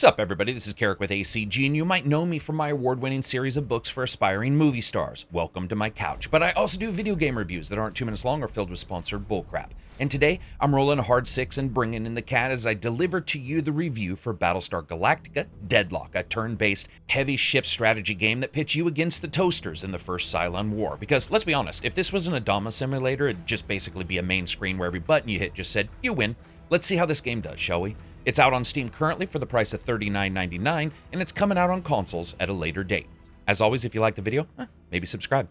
What's up, everybody? This is Karak with ACG, and you might know me from my award-winning series of books for aspiring movie stars. Welcome to my couch. But I also do video game reviews that aren't 2 minutes long or filled with sponsored bullcrap. And today, I'm rolling a hard 6 and bringing in the cat as I deliver to you the review for Battlestar Galactica Deadlock, a turn-based, heavy ship strategy game that pits you against the Toasters in the first Cylon War. Because, let's be honest, if this was an Adama simulator, it'd just basically be a main screen where every button you hit just said, "You win." Let's see how this game does, shall we? It's out on Steam currently for the price of $39.99, and it's coming out on consoles at a later date. As always, if you like the video, maybe subscribe.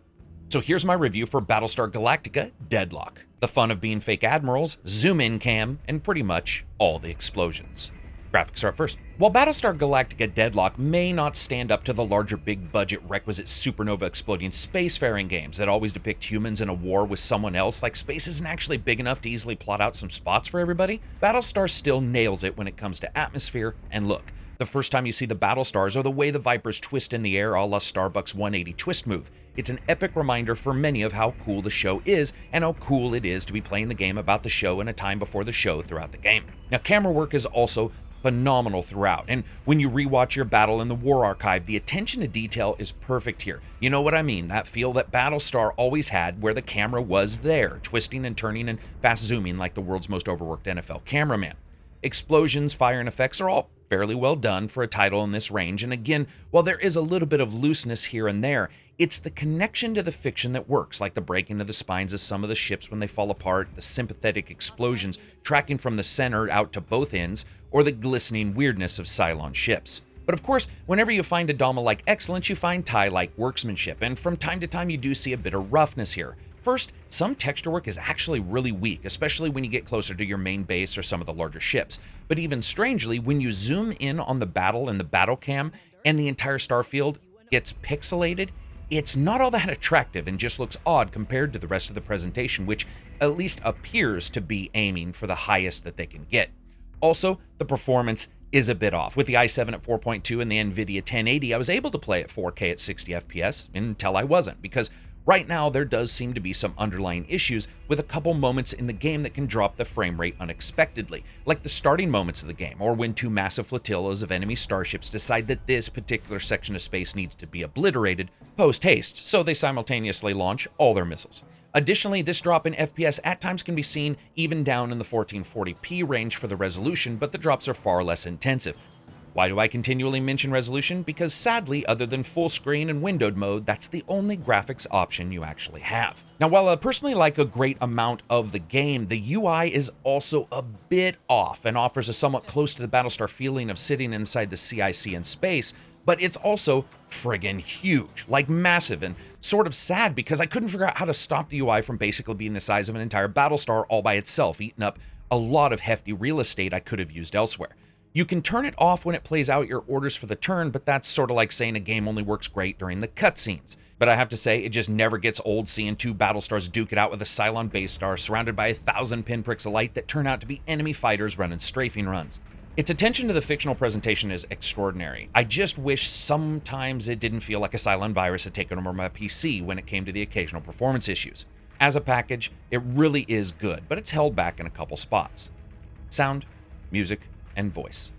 So here's my review for Battlestar Galactica Deadlock. The fun of being fake admirals, zoom-in cam, and pretty much all the explosions. Graphics are up first. While Battlestar Galactica Deadlock may not stand up to the larger big-budget requisite supernova exploding spacefaring games that always depict humans in a war with someone else, like space isn't actually big enough to easily plot out some spots for everybody, Battlestar still nails it when it comes to atmosphere and look. The first time you see the Battlestars or the way the Vipers twist in the air a la Starbucks 180 twist move. It's an epic reminder for many of how cool the show is and how cool it is to be playing the game about the show in a time before the show throughout the game. Now, camera work is also phenomenal throughout, and when you rewatch your battle in the War Archive, the attention to detail is perfect here. You know what I mean, that feel that Battlestar always had where the camera was there, twisting and turning and fast zooming like the world's most overworked NFL cameraman. Explosions, fire, and effects are all fairly well done for a title in this range, and again, while there is a little bit of looseness here and there, it's the connection to the fiction that works, like the breaking of the spines of some of the ships when they fall apart, the sympathetic explosions tracking from the center out to both ends, or the glistening weirdness of Cylon ships. But of course, whenever you find Adama-like excellence, you find TIE-like workmanship, and from time to time you do see a bit of roughness here. First, some texture work is actually really weak, especially when you get closer to your main base or some of the larger ships. But even strangely, when you zoom in on the battle and the battle cam, and the entire starfield gets pixelated, it's not all that attractive and just looks odd compared to the rest of the presentation, which at least appears to be aiming for the highest that they can get. Also, the performance is a bit off. With the i7 at 4.2 and the NVIDIA 1080, I was able to play at 4K at 60 FPS until I wasn't, because right now there does seem to be some underlying issues with a couple moments in the game that can drop the frame rate unexpectedly, like the starting moments of the game, or when two massive flotillas of enemy starships decide that this particular section of space needs to be obliterated post-haste, so they simultaneously launch all their missiles. Additionally, this drop in FPS at times can be seen even down in the 1440p range for the resolution, but the drops are far less intensive. Why do I continually mention resolution? Because sadly, other than full screen and windowed mode, that's the only graphics option you actually have. Now, while I personally like a great amount of the game, the UI is also a bit off and offers a somewhat close to the Battlestar feeling of sitting inside the CIC in space, but it's also friggin' huge, like massive, and sort of sad because I couldn't figure out how to stop the UI from basically being the size of an entire Battlestar all by itself, eating up a lot of hefty real estate I could have used elsewhere. You can turn it off when it plays out your orders for the turn, but that's sort of like saying a game only works great during the cutscenes. But I have to say, it just never gets old seeing two Battlestars duke it out with a Cylon base star surrounded by 1,000 pinpricks of light that turn out to be enemy fighters running strafing runs. Its attention to the fictional presentation is extraordinary. I just wish sometimes it didn't feel like a Cylon virus had taken over my PC when it came to the occasional performance issues. As a package, it really is good, but it's held back in a couple spots. Sound, music, and voice.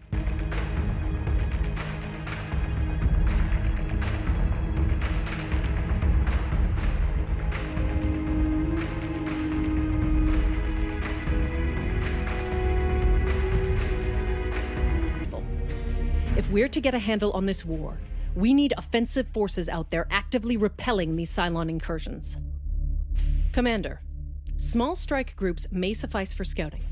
If we're to get a handle on this war, we need offensive forces out there actively repelling these Cylon incursions. Commander, small strike groups may suffice for scouting.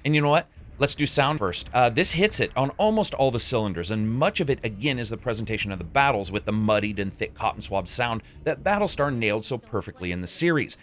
And you know what? Let's do sound first. This hits it on almost all the cylinders, and much of it, again, is the presentation of the battles with the muddied and thick cotton swab sound that Battlestar nailed so perfectly in the series.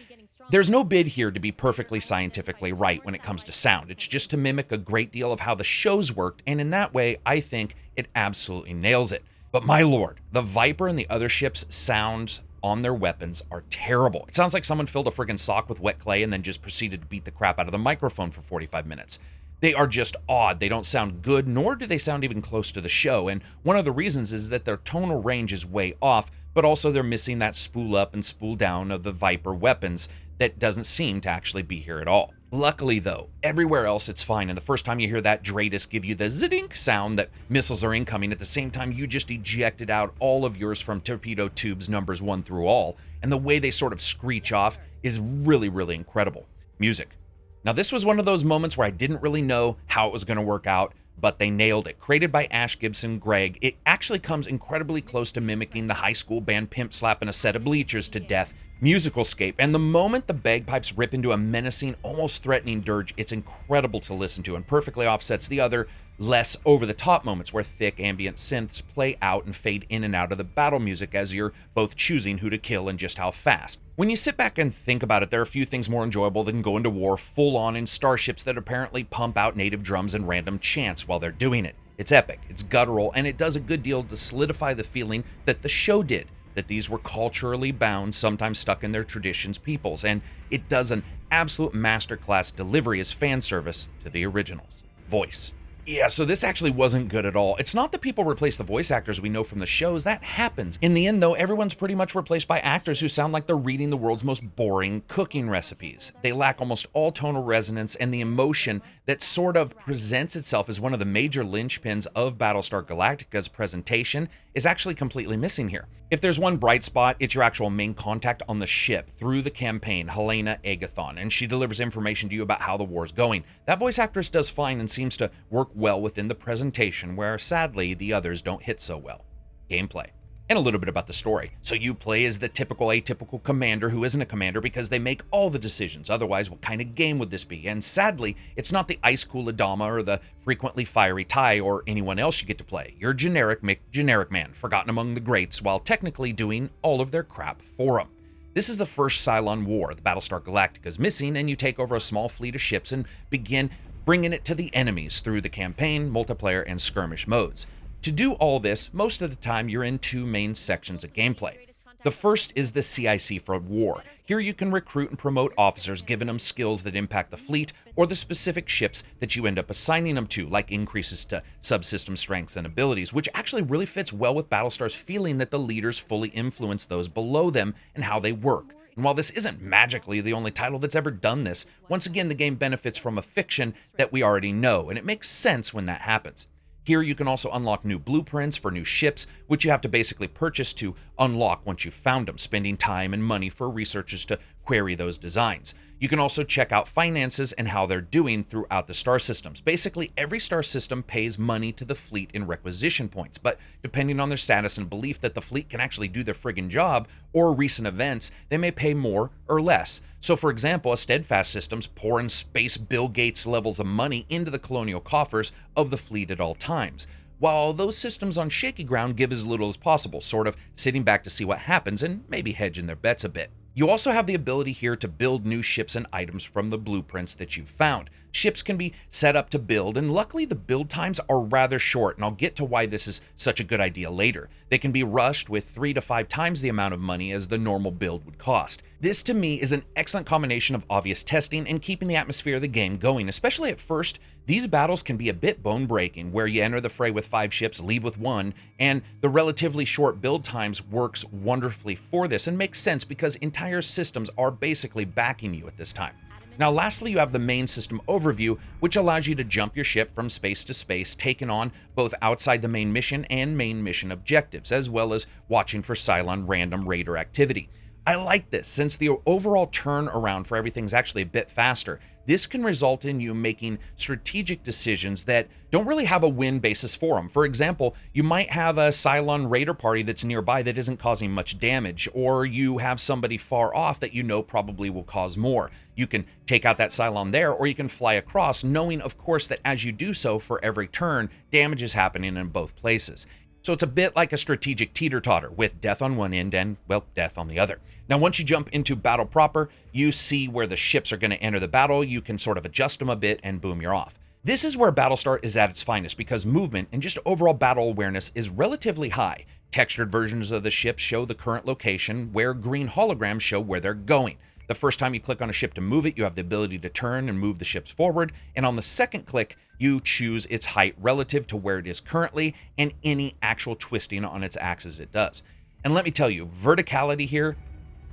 There's no bid here to be perfectly scientifically right when it comes to sound. It's just to mimic a great deal of how the shows worked, and in that way, I think it absolutely nails it. But my lord, the Viper and the other ships' sounds on their weapons are terrible. It sounds like someone filled a friggin' sock with wet clay and then just proceeded to beat the crap out of the microphone for 45 minutes. They are just odd. They don't sound good, nor do they sound even close to the show. And one of the reasons is that their tonal range is way off, but also they're missing that spool up and spool down of the Viper weapons that doesn't seem to actually be here at all. Luckily, though, everywhere else it's fine, and the first time you hear that Dratus give you the zidink sound that missiles are incoming, at the same time you just ejected out all of yours from torpedo tubes numbers 1 through all, and the way they sort of screech off is really, really incredible. Music. Now, this was one of those moments where I didn't really know how it was going to work out, but they nailed it. Created by Ash Gibson Gregg, it actually comes incredibly close to mimicking the high school band Pimp Slappin' a Set of Bleachers to Death musical scape, and the moment the bagpipes rip into a menacing, almost threatening dirge, it's incredible to listen to and perfectly offsets the other, less over-the-top moments where thick ambient synths play out and fade in and out of the battle music as you're both choosing who to kill and just how fast. When you sit back and think about it, there are a few things more enjoyable than going to war full-on in starships that apparently pump out native drums and random chants while they're doing it. It's epic, it's guttural, and it does a good deal to solidify the feeling that the show did, that these were culturally bound, sometimes stuck in their traditions peoples, and it does an absolute masterclass delivery as fan service to the originals. Voice. Yeah, so this actually wasn't good at all. It's not that people replace the voice actors we know from the shows, that happens. In the end, though, everyone's pretty much replaced by actors who sound like they're reading the world's most boring cooking recipes. They lack almost all tonal resonance, and the emotion that sort of presents itself as one of the major linchpins of Battlestar Galactica's presentation is actually completely missing here. If there's one bright spot, it's your actual main contact on the ship through the campaign, Helena Agathon, and she delivers information to you about how the war's going. That voice actress does fine and seems to work well within the presentation, where sadly the others don't hit so well. Gameplay. And a little bit about the story. So you play as the typical atypical commander who isn't a commander because they make all the decisions. Otherwise, what kind of game would this be? And sadly, it's not the ice cool Adama or the frequently fiery Tai or anyone else you get to play. You're generic man, forgotten among the greats, while technically doing all of their crap for them. This is the first Cylon war. The Battlestar Galactica is missing, and you take over a small fleet of ships and begin bringing it to the enemies through the campaign, multiplayer, and skirmish modes. To do all this, most of the time you're in two main sections of gameplay. The first is the CIC for war. Here you can recruit and promote officers, giving them skills that impact the fleet or the specific ships that you end up assigning them to, like increases to subsystem strengths and abilities, which actually really fits well with Battlestar's feeling that the leaders fully influence those below them and how they work. And while this isn't magically the only title that's ever done this, once again the game benefits from a fiction that we already know, and it makes sense when that happens. Here you can also unlock new blueprints for new ships, which you have to basically purchase to unlock once you've found them, spending time and money for researchers to query those designs. You can also check out finances and how they're doing throughout the star systems. Basically, every star system pays money to the fleet in requisition points, but depending on their status and belief that the fleet can actually do their friggin' job, or recent events, they may pay more or less. So for example, a Steadfast system's pouring space Bill Gates levels of money into the colonial coffers of the fleet at all times, while those systems on shaky ground give as little as possible, sort of sitting back to see what happens and maybe hedging their bets a bit. You also have the ability here to build new ships and items from the blueprints that you've found. Ships can be set up to build, and luckily the build times are rather short, and I'll get to why this is such a good idea later. They can be rushed with 3 to 5 times the amount of money as the normal build would cost. This to me is an excellent combination of obvious testing and keeping the atmosphere of the game going, especially at first. These battles can be a bit bone-breaking, where you enter the fray with 5 ships, leave with 1, and the relatively short build times works wonderfully for this and makes sense because entire systems are basically backing you at this time. Now lastly, you have the main system overview, which allows you to jump your ship from space to space, taking on both outside the main mission and main mission objectives, as well as watching for Cylon random raider activity. I like this, since the overall turnaround for everything is actually a bit faster. This can result in you making strategic decisions that don't really have a win basis for them. For example, you might have a Cylon raider party that's nearby that isn't causing much damage, or you have somebody far off that you know probably will cause more. You can take out that Cylon there, or you can fly across, knowing of course that as you do so for every turn, damage is happening in both places. So it's a bit like a strategic teeter-totter, with death on one end and, well, death on the other. Now, once you jump into battle proper, you see where the ships are going to enter the battle, you can sort of adjust them a bit, and boom, you're off. This is where Battlestar is at its finest, because movement and just overall battle awareness is relatively high. Textured versions of the ships show the current location, where green holograms show where they're going. The first time you click on a ship to move it, you have the ability to turn and move the ships forward, and on the second click, you choose its height relative to where it is currently and any actual twisting on its axis it does. And let me tell you, verticality here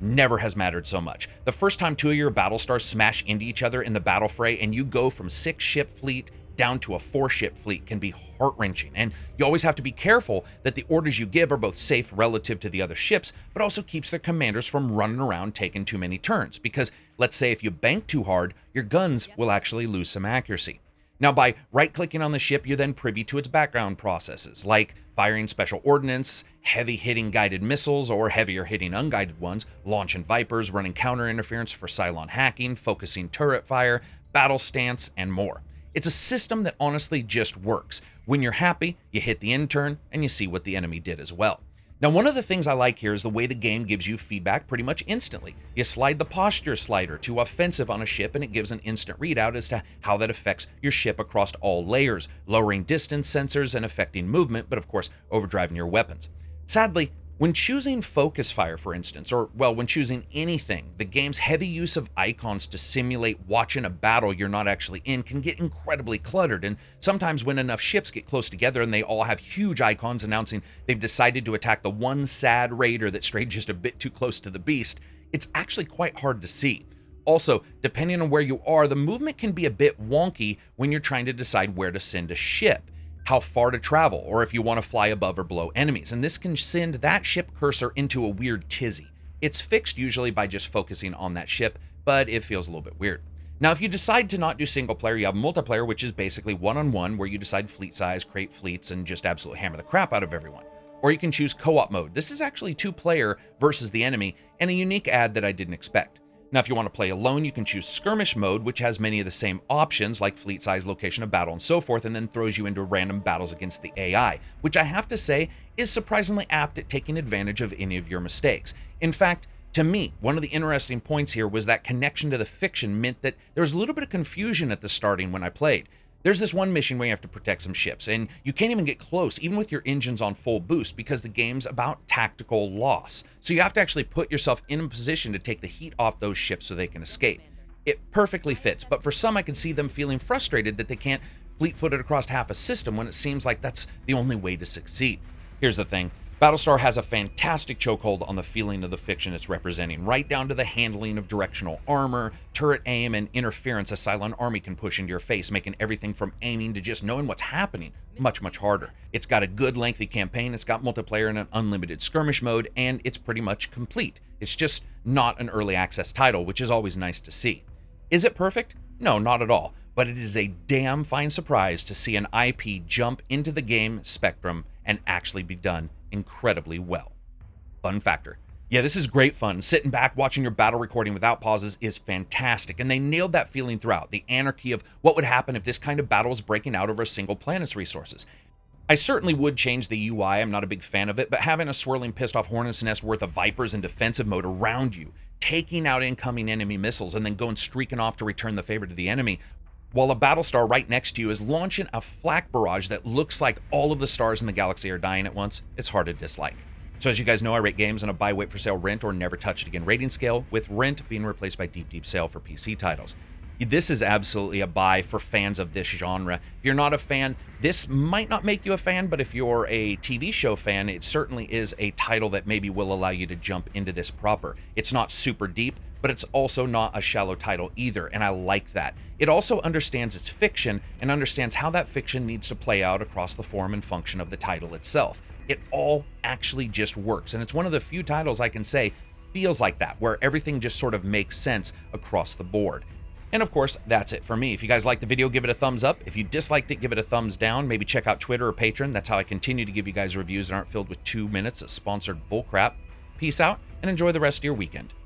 never has mattered so much. The first time two of your battle stars smash into each other in the battle fray and you go from 6-ship fleet down to a 4-ship fleet can be heart-wrenching, and you always have to be careful that the orders you give are both safe relative to the other ships, but also keeps their commanders from running around taking too many turns, because let's say if you bank too hard, your guns will actually lose some accuracy. Now, by right-clicking on the ship, you're then privy to its background processes, like firing special ordnance, heavy-hitting guided missiles, or heavier-hitting unguided ones, launching Vipers, running counter-interference for Cylon hacking, focusing turret fire, battle stance, and more. It's a system that honestly just works. When you're happy, you hit the end turn, and you see what the enemy did as well. Now, one of the things I like here is the way the game gives you feedback pretty much instantly. You slide the posture slider to offensive on a ship, and it gives an instant readout as to how that affects your ship across all layers, lowering distance sensors and affecting movement, but of course, overdriving your weapons. Sadly, when choosing focus fire, for instance, or well, when choosing anything, the game's heavy use of icons to simulate watching a battle you're not actually in can get incredibly cluttered, and sometimes when enough ships get close together and they all have huge icons announcing they've decided to attack the one sad raider that strayed just a bit too close to the beast, it's actually quite hard to see. Also, depending on where you are, the movement can be a bit wonky when you're trying to decide where to send a ship, how far to travel, or if you want to fly above or below enemies, and this can send that ship cursor into a weird tizzy. It's fixed usually by just focusing on that ship, but it feels a little bit weird. Now, if you decide to not do single player, you have multiplayer, which is basically one-on-one, where you decide fleet size, create fleets, and just absolutely hammer the crap out of everyone. Or you can choose co-op mode. This is actually 2-player versus the enemy, and a unique add that I didn't expect. Now, if you want to play alone, you can choose skirmish mode, which has many of the same options like fleet size, location of battle, and so forth, and then throws you into random battles against the AI, which I have to say is surprisingly apt at taking advantage of any of your mistakes. In fact, to me, one of the interesting points here was that connection to the fiction meant that there was a little bit of confusion at the starting when I played. There's this one mission where you have to protect some ships, and you can't even get close, even with your engines on full boost, because the game's about tactical loss. So you have to actually put yourself in a position to take the heat off those ships so they can escape. It perfectly fits, but for some I can see them feeling frustrated that they can't fleet-footed across half a system when it seems like that's the only way to succeed. Here's the thing. Battlestar has a fantastic chokehold on the feeling of the fiction it's representing, right down to the handling of directional armor, turret aim, and interference a Cylon army can push into your face, making everything from aiming to just knowing what's happening much, much harder. It's got a good lengthy campaign, it's got multiplayer and an unlimited skirmish mode, and it's pretty much complete. It's just not an early access title, which is always nice to see. Is it perfect? No, not at all, but it is a damn fine surprise to see an IP jump into the game spectrum and actually be done incredibly well. Fun factor. Yeah, this is great fun. Sitting back watching your battle recording without pauses is fantastic, and they nailed that feeling throughout, the anarchy of what would happen if this kind of battle was breaking out over a single planet's resources. I certainly would change the UI, I'm not a big fan of it, but having a swirling pissed off hornet's nest worth of Vipers in defensive mode around you, taking out incoming enemy missiles, and then going streaking off to return the favor to the enemy, while a Battlestar right next to you is launching a flak barrage that looks like all of the stars in the galaxy are dying at once, it's hard to dislike. So as you guys know, I rate games on a buy, wait for sale, rent, or never touch it again rating scale, with rent being replaced by deep, deep sale for PC titles. This is absolutely a buy for fans of this genre. If you're not a fan, this might not make you a fan, but if you're a TV show fan, it certainly is a title that maybe will allow you to jump into this proper. It's not super deep, but it's also not a shallow title either, and I like that. It also understands its fiction and understands how that fiction needs to play out across the form and function of the title itself. It all actually just works, and it's one of the few titles I can say feels like that, where everything just sort of makes sense across the board. And of course, that's it for me. If you guys liked the video, give it a thumbs up. If you disliked it, give it a thumbs down. Maybe check out Twitter or Patreon. That's how I continue to give you guys reviews that aren't filled with 2 minutes of sponsored bullcrap. Peace out, and enjoy the rest of your weekend.